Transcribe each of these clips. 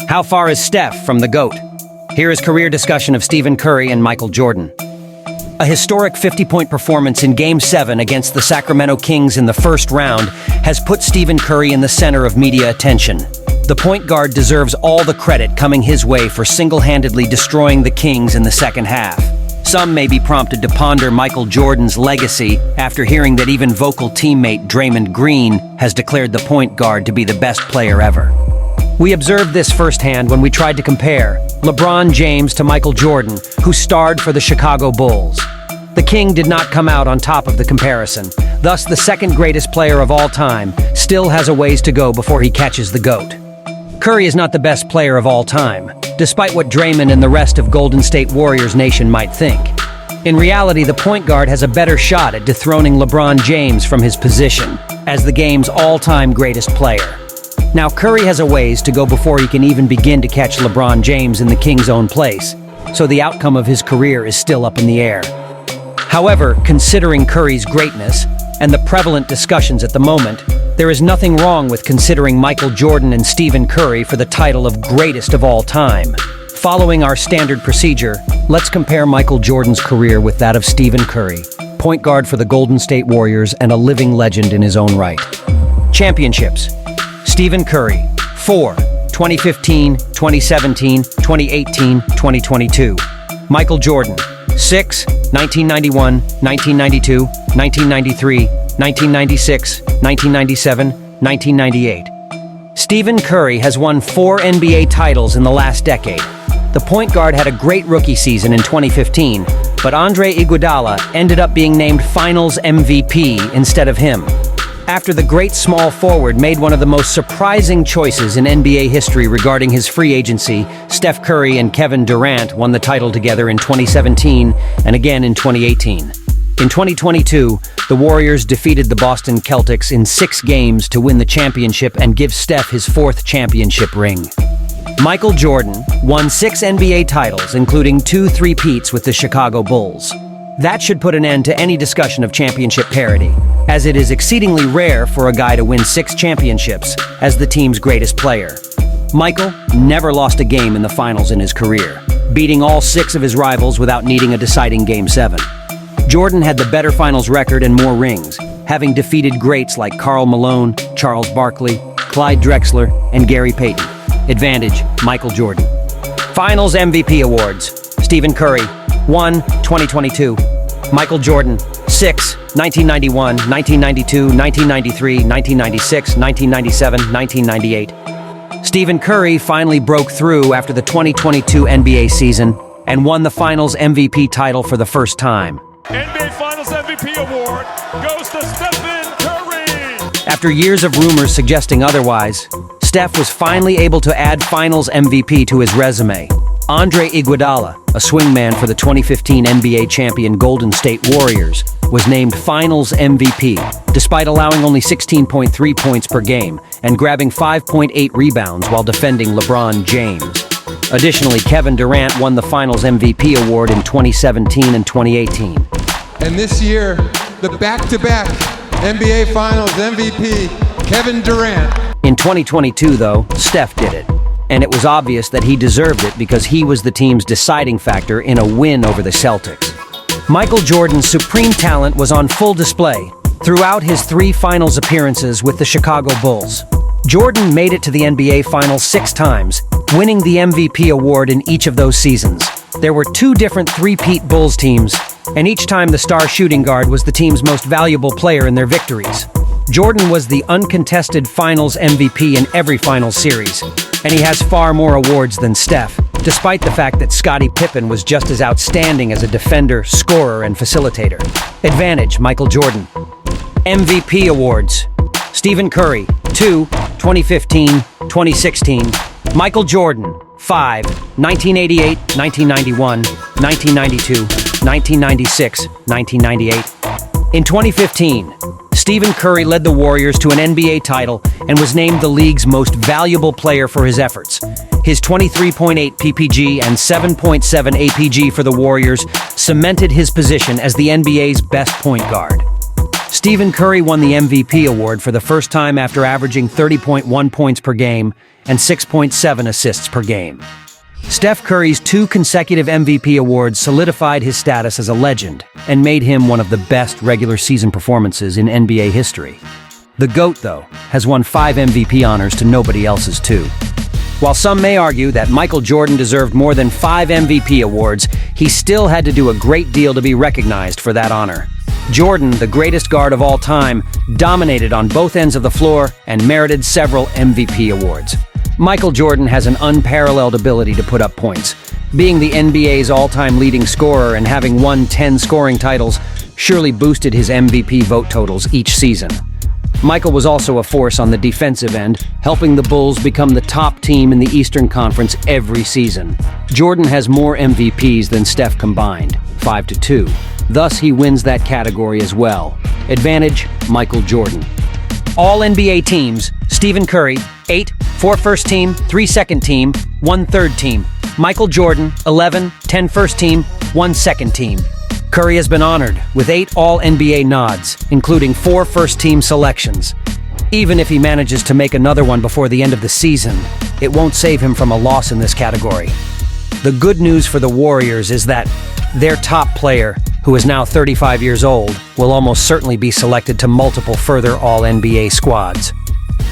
How far is Steph from the GOAT? Here is career discussion of Stephen Curry and Michael Jordan. A historic 50-point performance in Game 7 against the Sacramento Kings in the first round has put Stephen Curry in the center of media attention. The point guard deserves all the credit coming his way for single-handedly destroying the Kings in the second half. Some may be prompted to ponder Michael Jordan's legacy after hearing that even vocal teammate Draymond Green has declared the point guard to be the best player ever. We observed this firsthand when we tried to compare LeBron James to Michael Jordan, who starred for the Chicago Bulls. The King did not come out on top of the comparison. Thus, the second greatest player of all time still has a ways to go before he catches the GOAT. Curry is not the best player of all time, despite what Draymond and the rest of Golden State Warriors Nation might think. In reality, the point guard has a better shot at dethroning LeBron James from his position as the game's all-time greatest player. Now, Curry has a ways to go before he can even begin to catch LeBron James in the King's own place, so the outcome of his career is still up in the air. However, considering Curry's greatness and the prevalent discussions at the moment, there is nothing wrong with considering Michael Jordan and Stephen Curry for the title of greatest of all time. Following our standard procedure, let's compare Michael Jordan's career with that of Stephen Curry, point guard for the Golden State Warriors and a living legend in his own right. Championships. Stephen Curry, 4, 2015, 2017, 2018, 2022. Michael Jordan, 6, 1991, 1992, 1993, 1996, 1997, 1998. Stephen Curry has won 4 NBA titles in the last decade. The point guard had a great rookie season in 2015, but Andre Iguodala ended up being named Finals MVP instead of him. After the great small forward made one of the most surprising choices in NBA history regarding his free agency, Steph Curry and Kevin Durant won the title together in 2017 and again in 2018. In 2022, the Warriors defeated the Boston Celtics in 6 games to win the championship and give Steph his 4th championship ring. Michael Jordan won 6 NBA titles, including 2 three-peats with the Chicago Bulls. That should put an end to any discussion of championship parity, as it is exceedingly rare for a guy to win 6 championships as the team's greatest player. Michael never lost a game in the finals in his career, beating all 6 of his rivals without needing a deciding Game 7. Jordan had the better finals record and more rings, having defeated greats like Karl Malone, Charles Barkley, Clyde Drexler, and Gary Payton. Advantage, Michael Jordan. Finals MVP awards. Stephen Curry, 1, 2022. Michael Jordan, 6, 1991, 1992, 1993, 1996, 1997, 1998. Stephen Curry finally broke through after the 2022 NBA season and won the Finals MVP title for the first time. NBA Finals MVP award goes to Stephen Curry! After years of rumors suggesting otherwise, Steph was finally able to add Finals MVP to his resume. Andre Iguodala, a swingman for the 2015 NBA champion Golden State Warriors, was named Finals MVP, despite allowing only 16.3 points per game and grabbing 5.8 rebounds while defending LeBron James. Additionally, Kevin Durant won the Finals MVP award in 2017 and 2018. And this year, the back-to-back NBA Finals MVP, Kevin Durant. In 2022, though, Steph did it. And it was obvious that he deserved it because he was the team's deciding factor in a win over the Celtics. Michael Jordan's supreme talent was on full display throughout his 3 finals appearances with the Chicago Bulls. Jordan made it to the NBA Finals 6 times, winning the MVP award in each of those seasons. There were 2 different three-peat Bulls teams, and each time the star shooting guard was the team's most valuable player in their victories. Jordan was the uncontested Finals MVP in every Finals series, and he has far more awards than Steph, despite the fact that Scottie Pippen was just as outstanding as a defender, scorer, and facilitator. Advantage, Michael Jordan. MVP awards. Stephen Curry, 2, 2015, 2016. Michael Jordan, 5, 1988, 1991, 1992, 1996, 1998. In 2015, Stephen Curry led the Warriors to an NBA title and was named the league's most valuable player for his efforts. His 23.8 PPG and 7.7 APG for the Warriors cemented his position as the NBA's best point guard. Stephen Curry won the MVP award for the first time after averaging 30.1 points per game and 6.7 assists per game. Steph Curry's 2 consecutive MVP awards solidified his status as a legend and made him one of the best regular season performances in NBA history. The GOAT, though, has won 5 MVP honors to nobody else's 2. While some may argue that Michael Jordan deserved more than 5 MVP awards, he still had to do a great deal to be recognized for that honor. Jordan, the greatest guard of all time, dominated on both ends of the floor and merited several MVP awards. Michael Jordan has an unparalleled ability to put up points. Being the NBA's all-time leading scorer and having won 10 scoring titles surely boosted his MVP vote totals each season. Michael was also a force on the defensive end, helping the Bulls become the top team in the Eastern Conference every season. Jordan has more MVPs than Steph combined, 5-2. Thus, he wins that category as well. Advantage, Michael Jordan. All NBA teams, Stephen Curry, 8, 4 first team, 3 second team, 1 third team. Michael Jordan, 11, 10 first team, 1 second team. Curry has been honored with 8 All-NBA nods, including 4 first-team selections. Even if he manages to make another one before the end of the season, it won't save him from a loss in this category. The good news for the Warriors is that their top player, who is now 35 years old, will almost certainly be selected to multiple further All-NBA squads.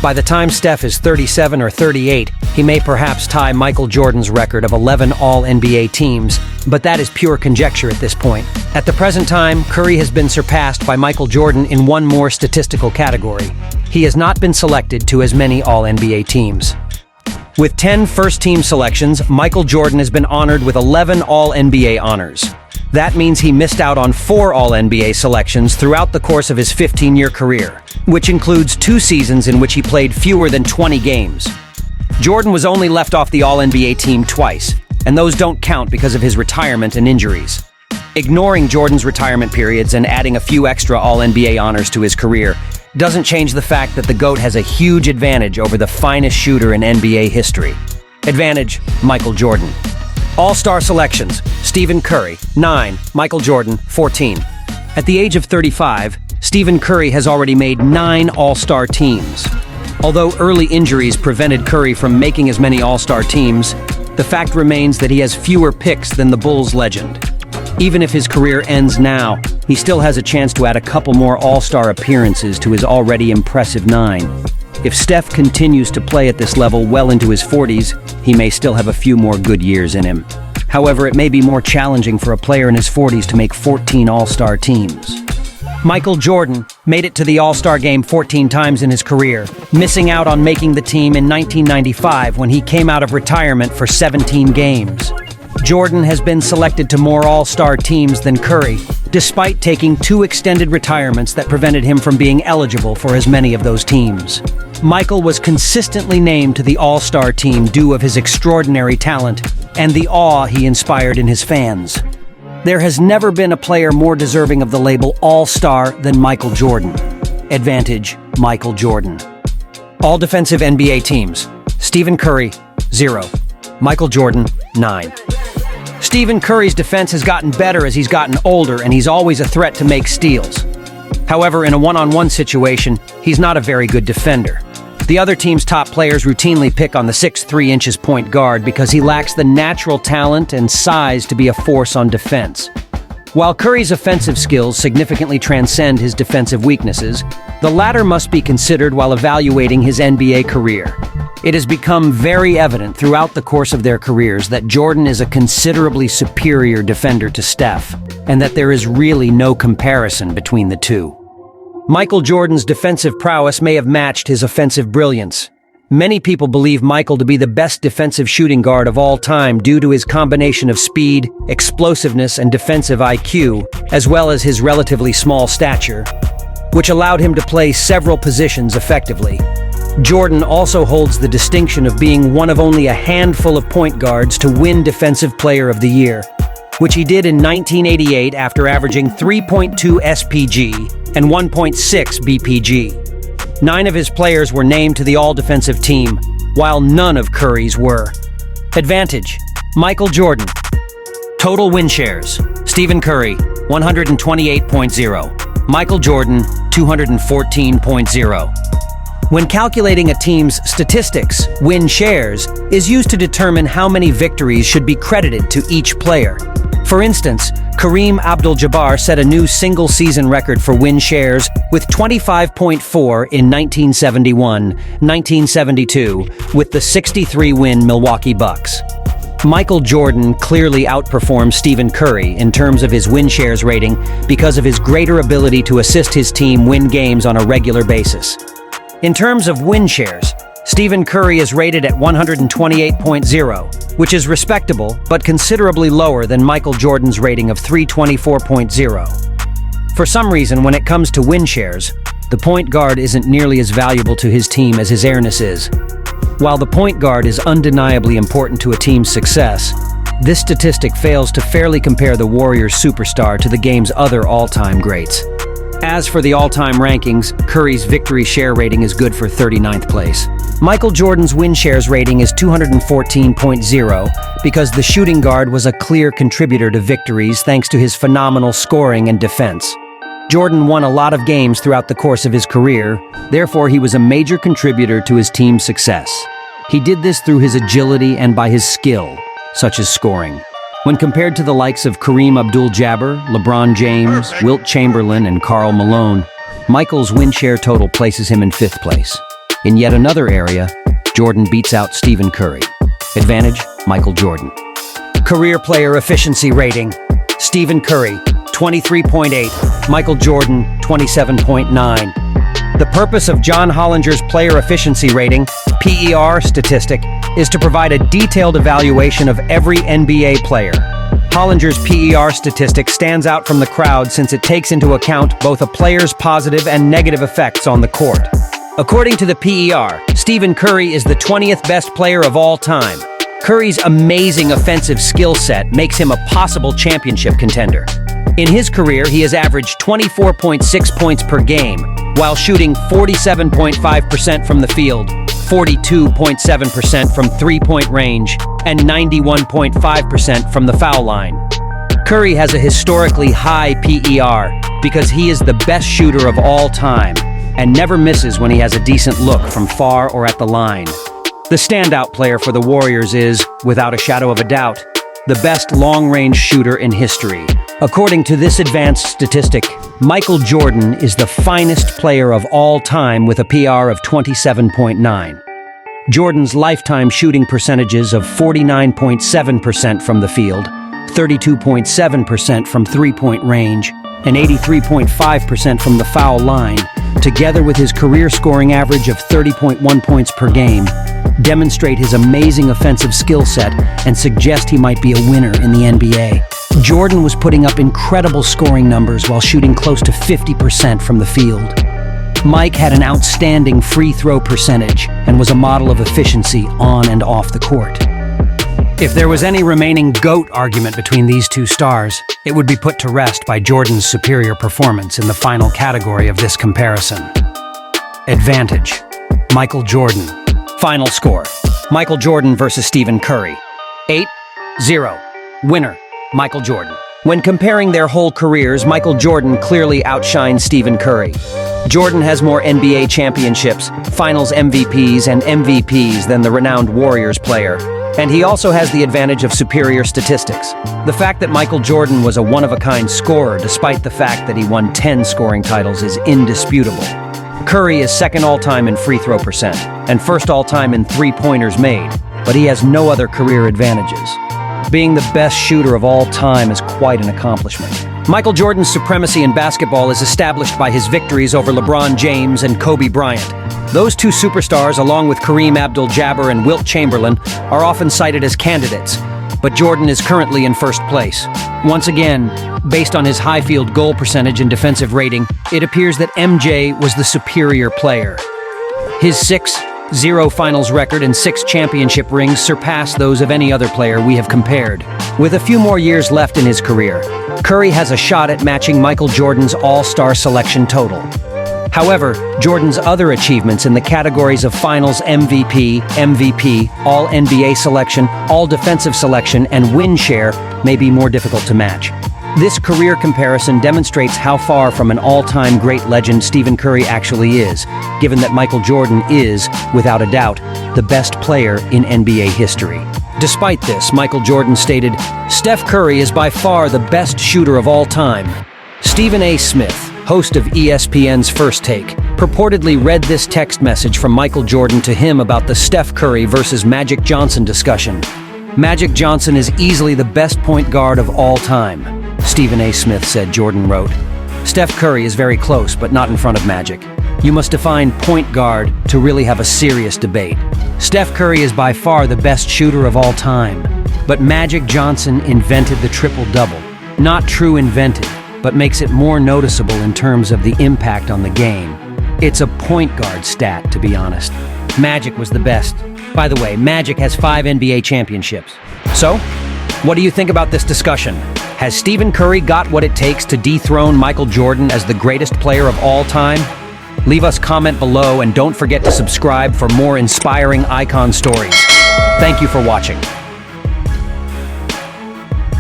By the time Steph is 37 or 38, he may perhaps tie Michael Jordan's record of 11 All-NBA teams, but that is pure conjecture at this point. At the present time, Curry has been surpassed by Michael Jordan in one more statistical category. He has not been selected to as many All-NBA teams. With 10 first-team selections, Michael Jordan has been honored with 11 All-NBA honors. That means he missed out on 4 All-NBA selections throughout the course of his 15-year career, which includes 2 seasons in which he played fewer than 20 games. Jordan was only left off the All-NBA team twice, and those don't count because of his retirement and injuries. Ignoring Jordan's retirement periods and adding a few extra All-NBA honors to his career doesn't change the fact that the GOAT has a huge advantage over the finest shooter in NBA history. Advantage, Michael Jordan. All-Star selections, Stephen Curry, 9, Michael Jordan, 14. At the age of 35, Stephen Curry has already made 9 All-Star teams. Although early injuries prevented Curry from making as many All-Star teams, the fact remains that he has fewer picks than the Bulls legend. Even if his career ends now, he still has a chance to add a couple more All-Star appearances to his already impressive 9. If Steph continues to play at this level well into his 40s, he may still have a few more good years in him. However, it may be more challenging for a player in his 40s to make 14 All-Star teams. Michael Jordan made it to the All-Star game 14 times in his career, missing out on making the team in 1995 when he came out of retirement for 17 games. Jordan has been selected to more All-Star teams than Curry, despite taking 2 extended retirements that prevented him from being eligible for as many of those teams. Michael was consistently named to the All-Star team due of his extraordinary talent and the awe he inspired in his fans. There has never been a player more deserving of the label All-Star than Michael Jordan. Advantage, Michael Jordan. All defensive NBA teams, Stephen Curry, 0. Michael Jordan, 9. Stephen Curry's defense has gotten better as he's gotten older, and he's always a threat to make steals. However, in a one-on-one situation, he's not a very good defender. The other team's top players routinely pick on the 6'3" point guard because he lacks the natural talent and size to be a force on defense. While Curry's offensive skills significantly transcend his defensive weaknesses, the latter must be considered while evaluating his NBA career. It has become very evident throughout the course of their careers that Jordan is a considerably superior defender to Steph, and that there is really no comparison between the two. Michael Jordan's defensive prowess may have matched his offensive brilliance. Many people believe Michael to be the best defensive shooting guard of all time due to his combination of speed, explosiveness, and defensive IQ, as well as his relatively small stature, which allowed him to play several positions effectively. Jordan also holds the distinction of being one of only a handful of point guards to win Defensive Player of the Year, which he did in 1988 after averaging 3.2 SPG and 1.6 BPG. 9 of his players were named to the All-Defensive team, while none of Curry's were. Advantage, Michael Jordan. Total win shares, Stephen Curry, 128.0. Michael Jordan, 214.0. When calculating a team's statistics, win shares is used to determine how many victories should be credited to each player. For instance, Kareem Abdul-Jabbar set a new single-season record for win shares with 25.4 in 1971-1972 with the 63-win Milwaukee Bucks. Michael Jordan clearly outperforms Stephen Curry in terms of his win shares rating because of his greater ability to assist his team win games on a regular basis. In terms of win shares, Stephen Curry is rated at 128.0, which is respectable but considerably lower than Michael Jordan's rating of 324.0. For some reason, when it comes to win shares, the point guard isn't nearly as valuable to his team as his airness is. While the point guard is undeniably important to a team's success, this statistic fails to fairly compare the Warriors' superstar to the game's other all-time greats. As for the all-time rankings, Curry's victory share rating is good for 39th place. Michael Jordan's win shares rating is 214.0 because the shooting guard was a clear contributor to victories thanks to his phenomenal scoring and defense. Jordan won a lot of games throughout the course of his career, therefore he was a major contributor to his team's success. He did this through his agility and by his skill, such as scoring. When compared to the likes of Kareem Abdul-Jabbar, LeBron James, Wilt Chamberlain, and Karl Malone, Michael's win share total places him in 5th place. In yet another area, Jordan beats out Stephen Curry. Advantage, Michael Jordan. Career player efficiency rating, Stephen Curry, 23.8, Michael Jordan, 27.9. The purpose of John Hollinger's player efficiency rating, PER statistic, is to provide a detailed evaluation of every NBA player. Hollinger's PER statistic stands out from the crowd since it takes into account both a player's positive and negative effects on the court. According to the PER, Stephen Curry is the 20th best player of all time. Curry's amazing offensive skill set makes him a possible championship contender. In his career, he has averaged 24.6 points per game, while shooting 47.5% from the field, 42.7% from three-point range, and 91.5% from the foul line. Curry has a historically high PER because he is the best shooter of all time and never misses when he has a decent look from far or at the line. The standout player for the Warriors is, without a shadow of a doubt, the best long-range shooter in history. According to this advanced statistic, Michael Jordan is the finest player of all time with a PR of 27.9. Jordan's lifetime shooting percentages of 49.7% from the field, 32.7% from three-point range, and 83.5% from the foul line, together with his career scoring average of 30.1 points per game, demonstrate his amazing offensive skill set and suggest he might be a winner in the NBA. Jordan was putting up incredible scoring numbers while shooting close to 50% from the field. Mike had an outstanding free throw percentage and was a model of efficiency on and off the court. If there was any remaining GOAT argument between these two stars, it would be put to rest by Jordan's superior performance in the final category of this comparison. Advantage, Michael Jordan. Final score, Michael Jordan versus Stephen Curry. 8-0. Winner, Michael Jordan. When comparing their whole careers, Michael Jordan clearly outshines Stephen Curry. Jordan has more NBA championships, Finals MVPs, and MVPs than the renowned Warriors player, and he also has the advantage of superior statistics. The fact that Michael Jordan was a one-of-a-kind scorer despite the fact that he won 10 scoring titles is indisputable. Curry is second all-time in free throw percent, and first all-time in three-pointers made, but he has no other career advantages. Being the best shooter of all time is quite an accomplishment. Michael Jordan's supremacy in basketball is established by his victories over LeBron James and Kobe Bryant. Those two superstars, along with Kareem Abdul-Jabbar and Wilt Chamberlain, are often cited as candidates, but Jordan is currently in first place. Once again, based on his high field goal percentage and defensive rating, it appears that MJ was the superior player. His 6-0 finals record and 6 championship rings surpass those of any other player we have compared. With a few more years left in his career, Curry has a shot at matching Michael Jordan's all-star selection total. However, Jordan's other achievements in the categories of Finals MVP, MVP, All-NBA selection, All-Defensive selection, and win share may be more difficult to match. This career comparison demonstrates how far from an all-time great legend Stephen Curry actually is, given that Michael Jordan is, without a doubt, the best player in NBA history. Despite this, Michael Jordan stated, "Steph Curry is by far the best shooter of all time." Stephen A. Smith, host of ESPN's First Take, purportedly read this text message from Michael Jordan to him about the Steph Curry versus Magic Johnson discussion. "Magic Johnson is easily the best point guard of all time," Stephen A. Smith said. Jordan wrote, "Steph Curry is very close, but not in front of Magic. You must define point guard to really have a serious debate. Steph Curry is by far the best shooter of all time, but Magic Johnson invented the triple-double. Not true invented, but makes it more noticeable in terms of the impact on the game. It's a point guard stat, to be honest. Magic was the best. By the way, Magic has 5 NBA championships. So, what do you think about this discussion? Has Stephen Curry got what it takes to dethrone Michael Jordan as the greatest player of all time? Leave us a comment below and don't forget to subscribe for more inspiring icon stories. Thank you for watching.